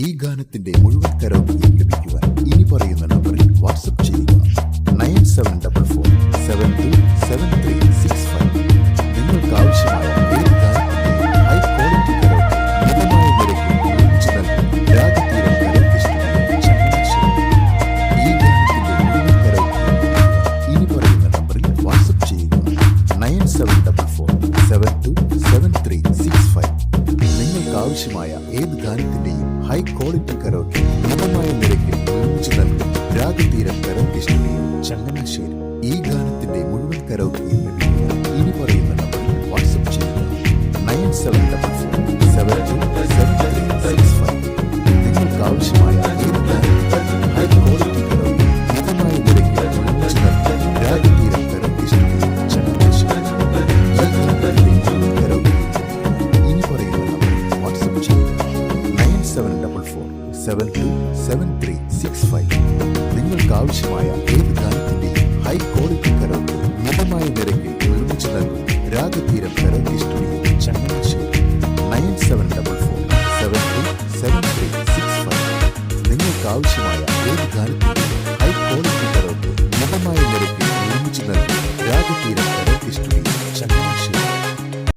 ഈ ഗാനത്തിന്റെ മുഴുവൻ കരോക്കിയും ലഭിക്കുവാൻ ഇനി പറയുന്ന നമ്പറിൽ വാട്സ്ആപ്പ് ചെയ്യുക 9744727365. നിങ്ങൾക്ക് ആവശ്യമായ ഏത് ഗാനത്തിന്റെയും ഹൈ ക്വാളിറ്റി കരോക്കെ മിതമായ നിരക്കിൽ നിർമ്മിച്ചു നൽകും രാഗതീരം കരോക്കെ സ്റ്റുഡിയോ ചങ്ങനാശ്ശേരി. ഈ ഗാനത്തിന്റെ മുഴുവൻ കരോക്കിയും ലഭിക്കുവാൻ ഇനി പറയുന്ന നമ്പറിൽ വാട്സ്ആപ്പ് ചെയ്യുക 9744727365. നിങ്ങൾക്ക് ആവശ്യമായ ഏത് ഗാനത്തിന്റെയും ഹൈ ക്വാളിറ്റി കരോക്കെ മിതമായ നിരക്കിൽ നിർമ്മിച്ചു നൽകും രാഗതീരം കരോക്കെ സ്റ്റുഡിയോ ചങ്ങനാശ്ശേരി. ഈ ഗാനത്തിന്റെ മുഴുവൻ കരോക്കെയും ലഭിക്കുവാൻ ഇനി പറയുന്ന നമ്പറിൽ വാട്സ്ആപ്പ് ചെയ്യുക 9744727365. നിങ്ങൾക്ക് ആവശ്യമായ ഏത് ഗാനത്തിന്റെയും ഹൈ ക്വാളിറ്റി കരോക്കെ മിതമായ നിരക്കിൽ നിർമ്മിച്ചു നൽകും രാഗതീരം കരോക്കെ സ്റ്റുഡിയോ ചങ്ങനാശ്ശേരി. ഈ ഗാനത്തിന്റെ മുഴുവൻ കരോക്കെയും ഇനി പറയുന്ന നമ്പറിൽ വാട്സ്ആപ്പ് ചെയ്യുക 9744727365. നിങ്ങൾക്ക് ആവശ്യമായ ഏത് ഗാനത്തിന്റെയും ഹൈ ക്വാളിറ്റി കരോക്കെ മിതമായ നിരക്കിൽ നിർമ്മിച്ചു നൽകും രാഗതീരം കരോക്കെ സ്റ്റുഡിയോ ചങ്ങനാശ്ശേരി. 9744727365. നിങ്ങൾക്ക് ആവശ്യമായ ഏത് ഗാനത്തിന്റെയും ഹൈ ക്വാളിറ്റി കരോക്കെ മിതമായ നിരക്കിൽ നിർമ്മിച്ചു നൽകും രാഗതീരം